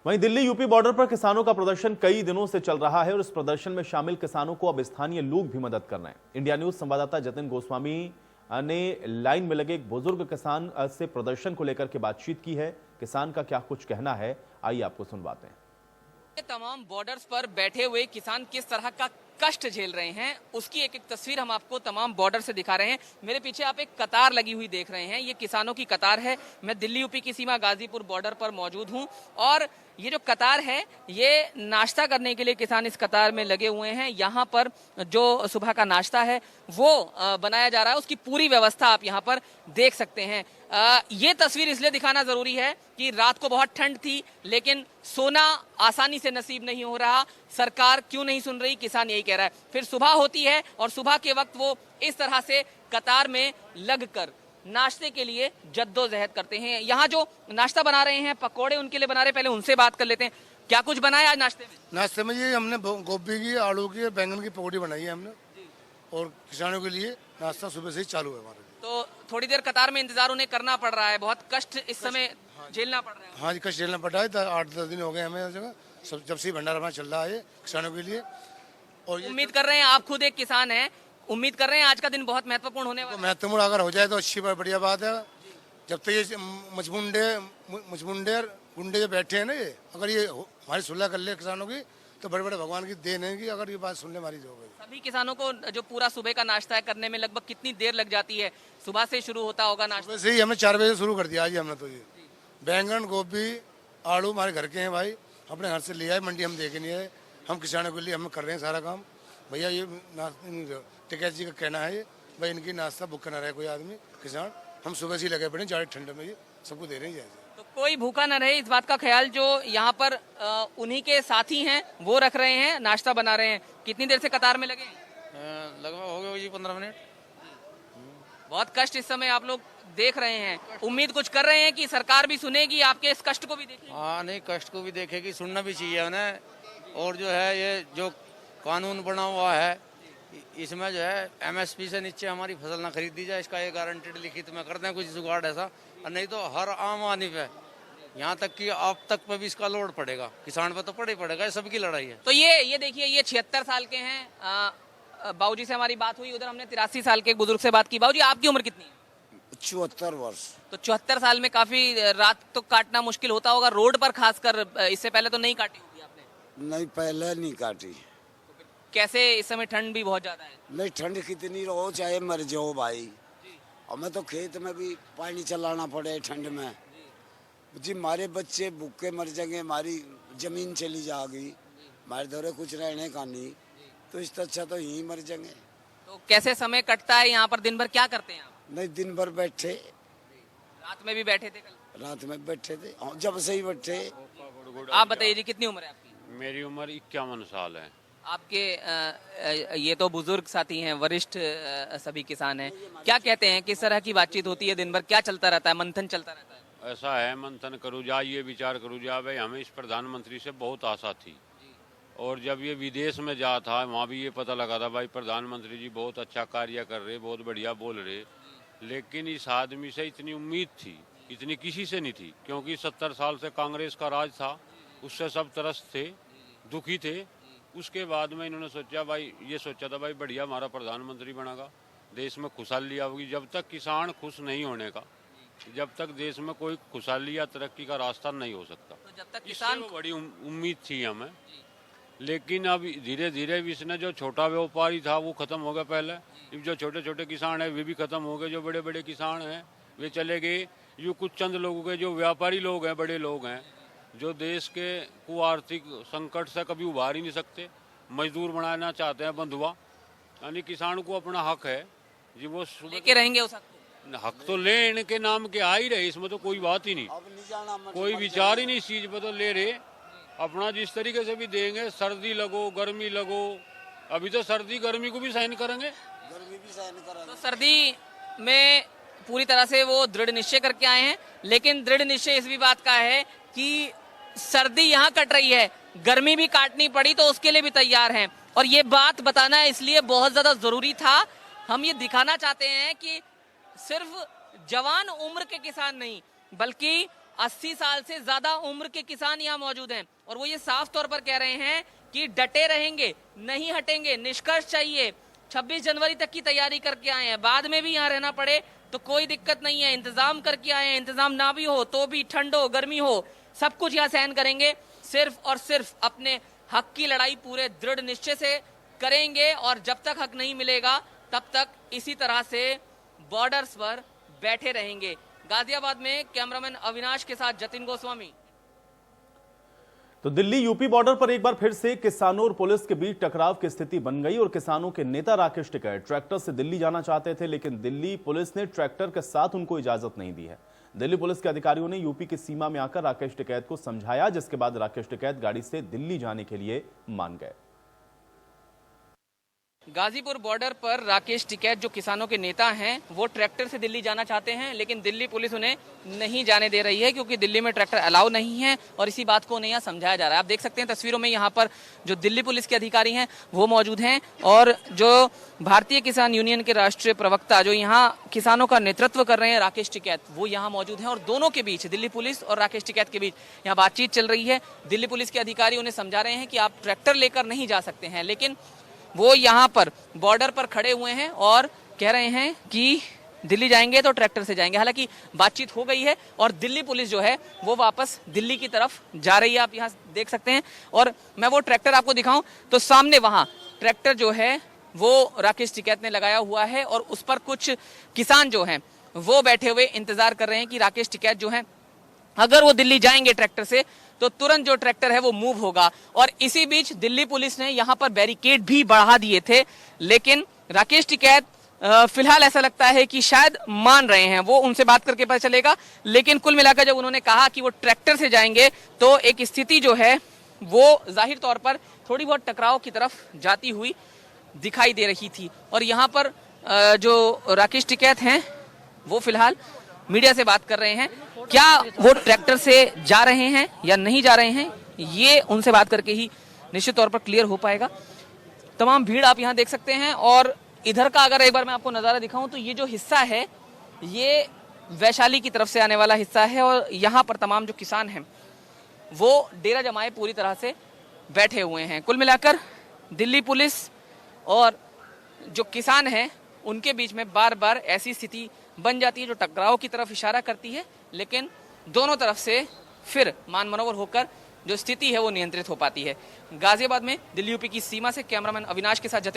वहीं Delhi UP border पर किसानों का प्रदर्शन कई दिनों से चल रहा है और इस प्रदर्शन में शामिल किसानों को अब स्थानीय लोग भी मदद कर रहे हैं। इंडिया न्यूज संवाददाता जतिन गोस्वामी ने लाइन में लगे एक बुजुर्ग किसान से प्रदर्शन को लेकर के बातचीत की है। किसान का क्या कुछ कहना है, आइए आपको सुनवाते हैं। तमाम बॉर्डर्स पर बैठे हुए किसान किस तरह का कष्ट झेल रहे हैं, उसकी एक एक तस्वीर हम आपको तमाम बॉर्डर से दिखा रहे हैं। मेरे पीछे आप एक कतार लगी हुई देख रहे हैं, ये किसानों की कतार है। मैं दिल्ली यूपी की सीमा गाजीपुर बॉर्डर पर मौजूद हूं और ये जो कतार है, ये नाश्ता करने के लिए किसान इस कतार में लगे हुए हैं। यहाँ पर जो सुबह का नाश्ता है वो बनाया जा रहा है, उसकी पूरी व्यवस्था आप यहाँ पर देख सकते हैं। ये तस्वीर इसलिए दिखाना जरूरी है कि रात को बहुत ठंड थी, लेकिन सोना आसानी से नसीब नहीं हो रहा। सरकार क्यों नहीं सुन रही, किसान यही कह रहा है। फिर सुबह होती है और सुबह के वक्त वो इस तरह से कतार में लगकर नाश्ते के लिए जद्दोजहद करते हैं। यहाँ जो नाश्ता बना रहे हैं, पकोड़े उनके लिए बना रहे हैं, पहले उनसे बात कर लेते हैं। क्या कुछ बनाया आज नाश्ते में? नाश्ते में ये हमने गोभी की, आलू की और बैंगन की पकौड़ी बनाई है हमने, और किसानों के लिए नाश्ता सुबह से ही चालू है हमारे। तो थोड़ी देर कतार में इंतजार उन्हें करना पड़ रहा है, बहुत कष्ट इस समय झेलना पड़ रहा है। हाँ जी, कष्ट झेलना पड़ रहा है। 8-10 दिन हो गए हमें जगह जब से भंडारा हमारा चल रहा है किसानों के लिए। और उम्मीद कर रहे हैं, आप खुद एक किसान हैं, उम्मीद कर रहे हैं आज का दिन बहुत महत्वपूर्ण होने वाला है। महत्वपूर्ण अगर हो जाए तो अच्छी बढ़िया बात है। जब तक ये मुचमुंडे गुंडे जो बैठे हैं ना, ये अगर ये हमारी सुलह कर ले किसानों की, तो बड़े बड़े भगवान की देन है कि अगर ये बात सुन ले हमारी जो। सभी किसानों को जो पूरा सुबह का नाश्ता है करने में लगभग कितनी देर लग जाती है? सुबह से शुरू होता होगा नाश्ता? वैसे ही हमने 4 बजे शुरू कर दिया आज हमने। तो ये बैंगन, गोभी, आलू हमारे घर के हैं भाई, अपने घर से ले आए, मंडी हम देखे नहीं है। हम किसानों के लिए हम कर रहे हैं सारा काम। भैया ये टिकैत जी का कहना है ये, भाई इनकी नाश्ता बुक करना रहे कोई आदमी किसान। हम सुबह से लगे पड़े, जाड़े ठंड में ये सबको दे रहे हैं। तो कोई भूखा न रहे, इस बात का ख्याल जो यहाँ पर उन्हीं के साथी हैं वो रख रहे हैं, नाश्ता बना रहे हैं। कितनी देर से कतार में लगे? लगभग हो गया जी 15 मिनट। बहुत कष्ट इस समय आप लोग देख रहे हैं। उम्मीद कुछ कर रहे हैं कि सरकार भी सुनेगी, आपके इस कष्ट को भी देखेगी? हाँ, नहीं, कष्ट को भी देखेगी, सुनना भी चाहिए उन्हें। और जो है ये जो कानून बना हुआ है, इसमें जो है MSP से नीचे हमारी फसल ना खरीदी जाए, इसका ये गारंटेड लिखित में कर दें कुछ जुगाड़ ऐसा। और नहीं तो हर आम आदमी पे, यहाँ तक कि आप तक पे भी इसका लोड पड़ेगा, किसान पे तो पड़ेगा। ये सबकी लड़ाई है। तो ये देखिए, ये 76 साल के हैं। बाबूजी से हमारी बात हुई, उधर हमने 83 साल के एक बुजुर्ग से बात की। बाबूजी, आपकी उम्र कितनी है? 74 वर्ष। तो 74 साल में काफी रात तो काटना मुश्किल होता होगा रोड पर, खासकर इससे पहले तो नहीं काटी होगी आपने? नहीं, पहले नहीं काटी। कैसे? इस समय ठंड भी बहुत ज्यादा है। नहीं, ठंड कितनी रहो चाहे मर जाओ भाई। हमें तो खेत में भी पानी चलाना पड़े ठंड में जी। हमारे बच्चे भूखे मर जाएंगे, हमारी जमीन चली जाएगी, हमारे दौरे कुछ रहने का नहीं, तो इससे अच्छा तो यहीं मर जाएंगे। तो कैसे समय कटता है यहाँ पर? दिन भर क्या करते हैं आप? नहीं, दिन भर बैठे। रात में भी बैठे थे कल? रात में बैठे थे, जब से ही बैठे। आप बताइए जी, कितनी उम्र है आपकी? मेरी उम्र 51 साल है। आपके ये तो बुजुर्ग साथी हैं, वरिष्ठ सभी किसान हैं, क्या कहते हैं? किस तरह की बातचीत होती है दिन भर? क्या चलता रहता है, मंथन चलता रहता है? ऐसा है, मंथन करूँ जा, ये विचार करूँ जा, भाई हमें इस प्रधानमंत्री से बहुत आशा थी। और जब ये विदेश में जा था, वहाँ भी ये पता लगा था भाई प्रधानमंत्री जी बहुत अच्छा कार्य कर रहे, बहुत बढ़िया बोल रहे। लेकिन इस आदमी से इतनी उम्मीद थी, इतनी किसी से नहीं थी, क्योंकि 70 साल से कांग्रेस का राज था, उससे सब त्रस्त थे, दुखी थे। उसके बाद में इन्होंने सोचा, भाई ये सोचा था भाई बढ़िया हमारा प्रधानमंत्री बनेगा, देश में खुशहाली आएगी। जब तक किसान खुश नहीं होने का, जब तक देश में कोई खुशहाली या तरक्की का रास्ता नहीं हो सकता। तो जब तक किसान, बड़ी उम्मीद थी हमें। लेकिन अब धीरे धीरे इसने जो छोटा व्यापारी था वो खत्म हो गया पहले, जो छोटे छोटे किसान है वे भी खत्म हो गए, जो बड़े बड़े किसान हैं वे चले गए। ये कुछ चंद लोगों के जो व्यापारी लोग हैं, बड़े लोग हैं, जो देश के को आर्थिक संकट से कभी उभार ही नहीं सकते, मजदूर बनाना चाहते हैं बंधुआ। यानी किसान को अपना हक है जी, वो लेके रहेंगे उस हक तो लेने के नाम के आ ही रहे, इसमें तो कोई बात ही नहीं, कोई विचार ही नहीं इस चीज पर तो ले रहे। अपना जिस तरीके से भी देंगे, सर्दी लगो गर्मी लगो, अभी तो सर्दी गर्मी को भी सहन करेंगे, गर्मी भी सहन करेंगे। तो सर्दी में पूरी तरह से वो दृढ़ निश्चय करके आए हैं। लेकिन दृढ़ निश्चय इस भी बात का है कि सर्दी यहाँ कट रही है, गर्मी भी काटनी पड़ी तो उसके लिए भी तैयार हैं। और ये बात बताना इसलिए बहुत ज्यादा जरूरी था। हम ये दिखाना चाहते हैं कि सिर्फ जवान उम्र के किसान नहीं, बल्कि 80 साल से ज्यादा उम्र के किसान यहाँ मौजूद हैं और वो ये साफ तौर पर कह रहे हैं कि डटे रहेंगे, नहीं हटेंगे, निष्कर्ष चाहिए। 26 जनवरी तक की तैयारी करके आए हैं, बाद में भी यहाँ रहना पड़े तो कोई दिक्कत नहीं है, इंतजाम करके आए हैं, इंतजाम ना भी हो तो भी, ठंड हो गर्मी हो, सब कुछ यहाँ सहन करेंगे, सिर्फ और सिर्फ अपने हक की लड़ाई पूरे दृढ़ निश्चय से करेंगे और जब तक हक नहीं मिलेगा तब तक इसी तरह से बॉर्डर्स पर बैठे रहेंगे। गाजियाबाद में कैमरामैन अविनाश के साथ जतिन गोस्वामी। तो दिल्ली यूपी बॉर्डर पर एक बार फिर से किसानों और पुलिस के बीच टकराव की स्थिति बन गई और किसानों के नेता राकेश टिकैत ट्रैक्टर से दिल्ली जाना चाहते थे, लेकिन दिल्ली पुलिस ने ट्रैक्टर के साथ उनको इजाजत नहीं दी है। दिल्ली पुलिस के अधिकारियों ने यूपी की सीमा में आकर राकेश टिकैत को समझाया, जिसके बाद राकेश टिकैत गाड़ी से दिल्ली जाने के लिए मान गए। गाजीपुर बॉर्डर पर राकेश टिकैत जो किसानों के नेता हैं वो ट्रैक्टर से दिल्ली जाना चाहते हैं, लेकिन दिल्ली पुलिस उन्हें नहीं जाने दे रही है क्योंकि दिल्ली में ट्रैक्टर अलाउ नहीं है और इसी बात को उन्हें यहाँ समझाया जा रहा है। आप देख सकते हैं तस्वीरों में यहाँ पर जो दिल्ली पुलिस के अधिकारी हैं वो मौजूद हैं और जो भारतीय किसान यूनियन के राष्ट्रीय प्रवक्ता जो यहाँ किसानों का नेतृत्व कर रहे हैं राकेश टिकैत, वो यहाँ मौजूद हैं और दोनों के बीच, दिल्ली पुलिस और राकेश टिकैत के बीच यहाँ बातचीत चल रही है। दिल्ली पुलिस के अधिकारी उन्हें समझा रहे हैं कि आप ट्रैक्टर लेकर नहीं जा सकते हैं, लेकिन वो यहाँ पर बॉर्डर पर खड़े हुए हैं और कह रहे हैं कि दिल्ली जाएंगे तो ट्रैक्टर से जाएंगे। हालांकि बातचीत हो गई है और दिल्ली पुलिस जो है वो वापस दिल्ली की तरफ जा रही है, आप यहाँ देख सकते हैं। और मैं वो ट्रैक्टर आपको दिखाऊं तो सामने वहां ट्रैक्टर जो है वो राकेश टिकैत ने लगाया हुआ है और उस पर कुछ किसान जो हैं वो बैठे हुए इंतजार कर रहे हैं कि राकेश टिकैत जो है अगर वो दिल्ली जाएंगे ट्रैक्टर से तो तुरंत जो ट्रैक्टर है वो मूव होगा। और इसी बीच दिल्ली पुलिस ने यहाँ पर बैरिकेड भी बढ़ा दिए थे, लेकिन राकेश टिकैत फिलहाल ऐसा लगता है कि शायद मान रहे हैं, वो उनसे बात करके पता चलेगा। लेकिन कुल मिलाकर जब उन्होंने कहा कि वो ट्रैक्टर से जाएंगे तो एक स्थिति जो है वो जाहिर तौर पर थोड़ी बहुत टकराव की तरफ जाती हुई दिखाई दे रही थी। और यहाँ पर जो राकेश टिकैत हैं वो फिलहाल मीडिया से बात कर रहे हैं। क्या वो ट्रैक्टर से जा रहे हैं या नहीं जा रहे हैं, ये उनसे बात करके ही निश्चित तौर पर क्लियर हो पाएगा। तमाम भीड़ आप यहाँ देख सकते हैं और इधर का अगर एक बार मैं आपको नज़ारा दिखाऊं तो ये जो हिस्सा है ये वैशाली की तरफ से आने वाला हिस्सा है और यहाँ पर तमाम जो किसान हैं वो डेरा जमाए पूरी तरह से बैठे हुए हैं। कुल मिलाकर दिल्ली पुलिस और जो किसान हैं उनके बीच में बार बार ऐसी स्थिति बन जाती है जो टकराव की तरफ इशारा करती है, लेकिन दोनों तरफ से फिर मान मनोवर होकर जो स्थिति है वो नियंत्रित हो पाती है। गाजियाबाद में दिल्ली यूपी की सीमा से कैमरामैन अविनाश के साथ